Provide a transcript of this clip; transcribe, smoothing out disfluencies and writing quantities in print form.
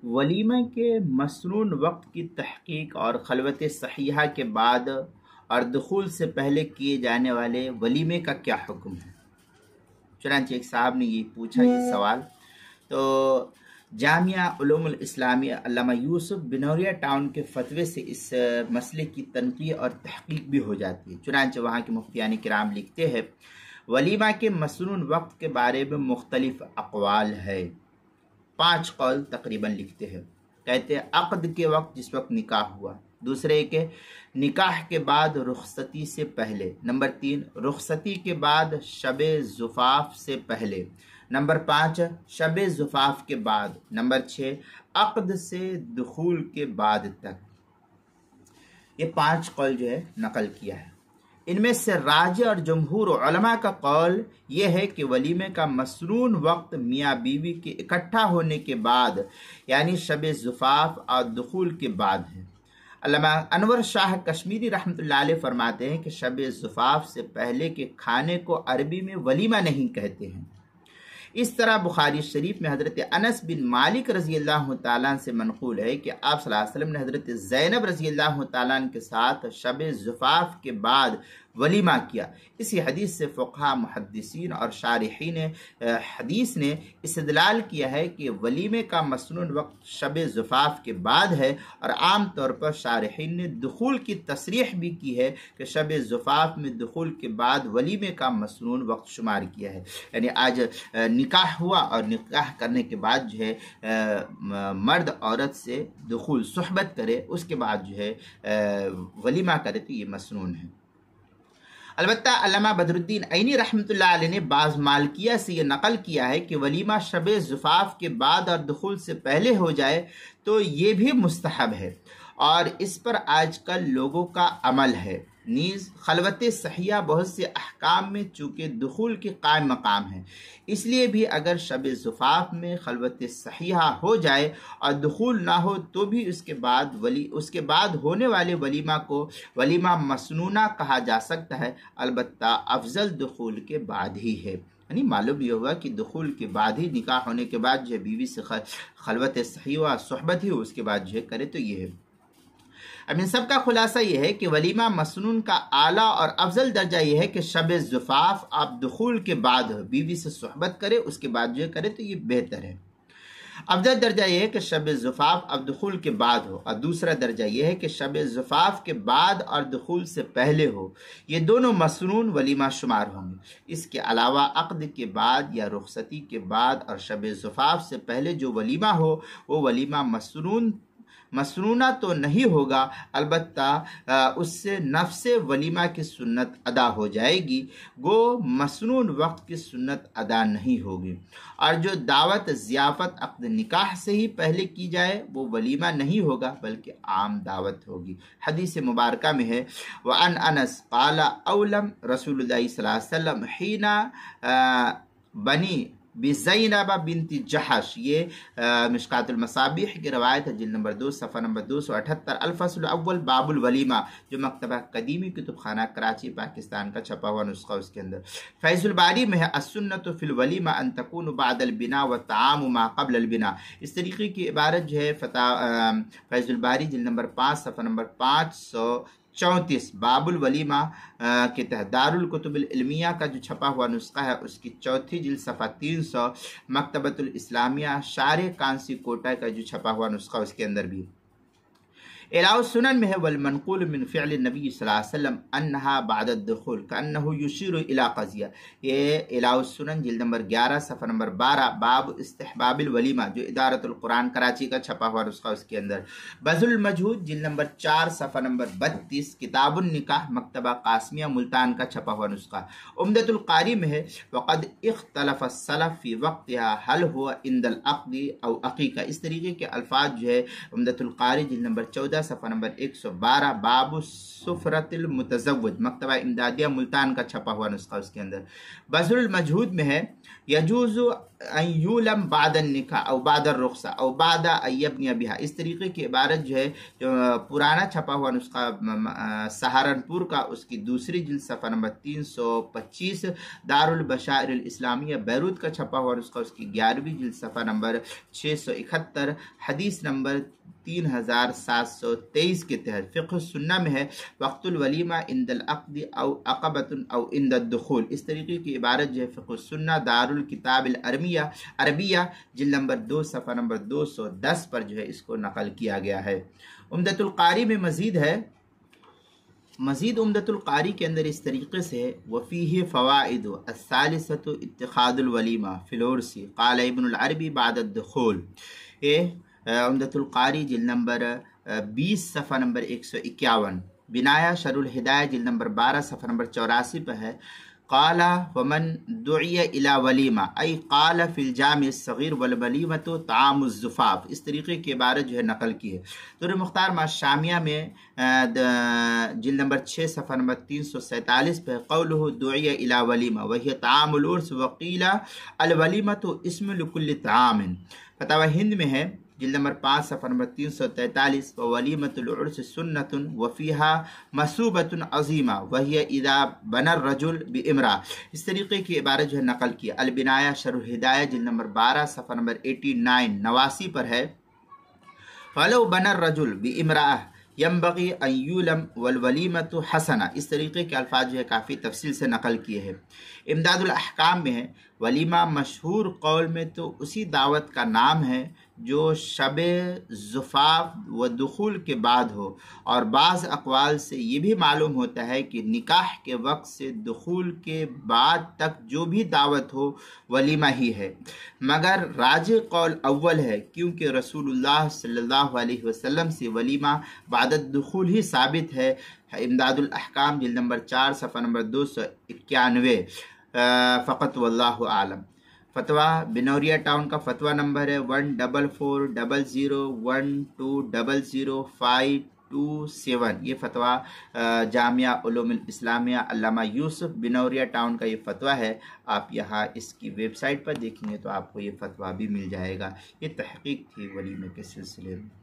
ولیمہ کے مسنون وقت کی تحقیق اور خلوت صحیحہ کے بعد اور دخول سے پہلے کیے جانے والے ولیمے کا کیا حکم ہے؟ چنانچہ ایک صاحب نے یہ پوچھا یہ سوال، تو جامعہ علوم الاسلامیہ علامہ یوسف بنوریا ٹاؤن کے فتوے سے اس مسئلے کی تنقیح اور تحقیق بھی ہو جاتی ہے۔ چنانچہ وہاں کے مفتیان کرام لکھتے ہیں ولیمہ کے مسنون وقت کے بارے میں مختلف اقوال ہے، 5 قول تقریباً لکھتے ہیں۔ کہتے ہیں عقد کے وقت جس وقت نکاح ہوا، دوسرے کہ نکاح کے بعد رخصتی سے پہلے، نمبر 3 رخصتی کے بعد شب زفاف سے پہلے، نمبر 5 شب زفاف کے بعد، نمبر 6 عقد سے دخول کے بعد تک۔ یہ 5 قول جو ہے نقل کیا ہے۔ ان میں سے راجح اور جمہور علماء کا قول یہ ہے کہ ولیمے کا مسنون وقت میاں بیوی کے اکٹھا ہونے کے بعد یعنی شب زفاف اور دخول کے بعد ہے۔ علامہ انور شاہ کشمیری رحمۃ اللہ علیہ فرماتے ہیں کہ شب زفاف سے پہلے کے کھانے کو عربی میں ولیمہ نہیں کہتے ہیں۔ اس طرح بخاری شریف میں حضرت انس بن مالک رضی اللہ تعالیٰ عنہ سے منقول ہے کہ آپ صلی اللہ علیہ وسلم نے حضرت زینب رضی اللہ تعالیٰ عنہ کے ساتھ شب زفاف کے بعد ولیمہ کیا۔ اسی حدیث سے فقہاء محدثین اور شارحین حدیث نے استدلال کیا ہے کہ ولیمے کا مسنون وقت شب زفاف کے بعد ہے، اور عام طور پر شارحین نے دخول کی تصریح بھی کی ہے کہ شب زفاف میں دخول کے بعد ولیمے کا مسنون وقت شمار کیا ہے۔ یعنی آج نکاح ہوا اور نکاح کرنے کے بعد جو ہے مرد عورت سے دخول صحبت کرے، اس کے بعد جو ہے ولیمہ کرے تو یہ مسنون ہے۔ البتہ علامہ بدر الدین عینی رحمۃ اللہ علیہ نے بعض مالکیہ سے یہ نقل کیا ہے کہ ولیمہ شب زفاف کے بعد اور دخول سے پہلے ہو جائے تو یہ بھی مستحب ہے، اور اس پر آج کل لوگوں کا عمل ہے۔ نیز خلوت صحیحہ بہت سے احکام میں چونکہ دخول کی قائم مقام ہے، اس لیے بھی اگر شب زفاف میں خلوت صحیحہ ہو جائے اور دخول نہ ہو تو بھی اس کے بعد ہونے والے ولیمہ کو ولیمہ مسنونہ کہا جا سکتا ہے، البتہ افضل دخول کے بعد ہی ہے۔ یعنی معلوم یہ ہوا کہ دخول کے بعد ہی، نکاح ہونے کے بعد جو ہے بیوی سے خلوت صحیحہ صحبت ہی ہو، اس کے بعد جو ہے کرے تو یہ ہے۔ اب ان سب کا خلاصہ یہ ہے کہ ولیمہ مسنون کا اعلیٰ اور افضل درجہ یہ ہے کہ شب زفاف آپ دخول کے بعد بیوی سے صحبت کرے، اس کے بعد جو کرے تو یہ بہتر ہے۔ افضل درجہ یہ ہے کہ شب زفاف اب دخول کے بعد ہو، اور دوسرا درجہ یہ ہے کہ شب زفاف کے بعد اور دخول سے پہلے ہو، یہ دونوں مسنون ولیمہ شمار ہوں گے۔ اس کے علاوہ عقد کے بعد یا رخصتی کے بعد اور شب زفاف سے پہلے جو ولیمہ ہو وہ ولیمہ مسنونہ تو نہیں ہوگا، البتہ اس سے نفس ولیمہ کی سنت ادا ہو جائے گی، گو مسنون وقت کی سنت ادا نہیں ہوگی۔ اور جو دعوت ضیافت عقد نکاح سے ہی پہلے کی جائے وہ ولیمہ نہیں ہوگا بلکہ عام دعوت ہوگی۔ حدیث مبارکہ میں ہے وَأَنْ أَنَسْ قَالَ أَوْلَمْ رسول اللہ صلی اللہ علیہ وسلم حین بنی بزینب بنت جحش، یہ مشکات المصابیح کی روایت ہے، جلد نمبر 2 صفحہ نمبر 278، الفصل الاول باب الولیمہ، جو مکتبہ قدیمی کتب خانہ کراچی پاکستان کا چھپا ہوا نسخہ اس کے اندر۔ فیض الباری میں ہے السنۃ فی الولیمہ ان تکون بعد البناء والطعام ما قبل البناء، اس طریقے کی عبارت جو ہے فیض الباری جلد نمبر 5 صفحہ نمبر 534 باب الولیمہ کے تحت دارالکتب العلمیہ کا جو چھپا ہوا نسخہ ہے اس کی 4 جلد صفحہ 300، مکتبۃ الاسلامیہ شارع کانسی کوٹہ کا جو چھپا ہوا نسخہ اس کے اندر بھی۔ اعلاء السنن میں ہے والمنقول من فعل النبی صلی اللہ علیہ وسلم انہا بعد الدخول کانہ یشیر الی قضیہ، یہ اعلاء السنن جلد نمبر 11 صفحہ نمبر 12 باب استحباب الولیمہ، جو ادارۃ القرآن کراچی کا چھپا ہوا نسخہ اس کے اندر۔ بذل المجہود جلد نمبر 4 صفحہ نمبر 32 کتاب النکاح مکتبہ قاسمیہ ملتان کا چھپا ہوا نسخہ۔ عمدۃ القاری میں ہے وقد اختلف السلف فی وقتها هل هو عند العقد او عقیقہ، اس طریقے کے الفاظ جو ہے عمدۃ القاری جلد نمبر 14 صفحہ نمبر 112 باب السفرۃ المتزوج، مکتبہ امدادیہ ملتان کا چھپا ہوا نسخہ اس کے اندر۔ بذل المجہود میں ہے یجوز ان یولم بعد النکاح او بعد الرخصہ او بعد ان یبنی بہا، اس طریقے کی عبارت جو ہے جو پرانا چھپا ہوا نسخہ سہارنپور کا، اس کی دوسری جلد صفحہ نمبر 325، دار البشائر الاسلامیہ بیروت کا چھپا ہوا نسخہ اس کی 11ویں جلد صفحہ نمبر 671، حدیث نمبر 3723 کے تحت۔ فقہ السنہ میں ہے وقت الولیمہ عند العقد او عقبۃ او عند الدخول، اس طریقے کی عبارت جو ہے فقہ السنہ دار الکتاب عربیہ جلد نمبر 2 صفحہ نمبر 210 پر جو ہے اس کو نقل کیا گیا ہے۔ عمدۃ القاری میں مزید ہے، عمدۃ القاری کے اندر اس طریقے سے وفیہ فوائد الثالثۃ اتخاذ الولیمہ فلورسی قال ابن العربی بعد الدخول، عمدۃ القاری جلد نمبر 20 صفحہ نمبر 151، بنایا شرح الہدایہ جلد نمبر 12 صفحہ نمبر 84 پر ہے قال ومن دعی الی ولیمہ ای قال فی الجامع الصغیر والولیمۃ طعام الزفاف، اس طریقے کی عبارت جو ہے نقل کی ہے۔ در مختار شامیہ میں جلد نمبر 6 صفحہ نمبر 347 پہ قولہ دعی الی ولیمہ وہی طعام العرس وقیل الولیمۃ اسم لکل طعام، فتاوی ہند میں ہے جلد نمبر 5 صفحہ نمبر 343 وولیمۃ العرس سنۃ وفیہا مسوبۃ عظیمہ وہی اذا بنى الرجل بامرأة، اس طریقے کی عبارت جو ہے نقل کی۔ البنایہ شرح الہدایہ جلد نمبر 12 صفحہ نمبر 89 نواسی پر ہے فلو بنى الرجل بامرأة ينبغي ان یولم والولیمۃ حسنہ، اس طریقے کے الفاظ جو ہے کافی تفصیل سے نقل کیے ہیں۔ امداد الاحکام میں ہے ولیمہ مشہور قول میں تو اسی دعوت کا نام ہے جو شب زفاف و دخول کے بعد ہو، اور بعض اقوال سے یہ بھی معلوم ہوتا ہے کہ نکاح کے وقت سے دخول کے بعد تک جو بھی دعوت ہو ولیمہ ہی ہے، مگر راجح قول اول ہے کیونکہ رسول اللہ صلی اللہ علیہ وسلم سے ولیمہ بعد الدخول ہی ثابت ہے۔ امداد الاحکام جلد نمبر 4 صفحہ نمبر 291 فقط واللہ عالم۔ فتویٰ بنوریا ٹاؤن کا فتویٰ نمبر ہے 14400120527، یہ فتویٰ جامعہ علوم الاسلامیہ علامہ یوسف بنوریا ٹاؤن کا یہ فتویٰ ہے۔ آپ یہاں اس کی ویب سائٹ پر دیکھیں گے تو آپ کو یہ فتویٰ بھی مل جائے گا۔ یہ تحقیق تھی ولیمے کے سلسلے میں۔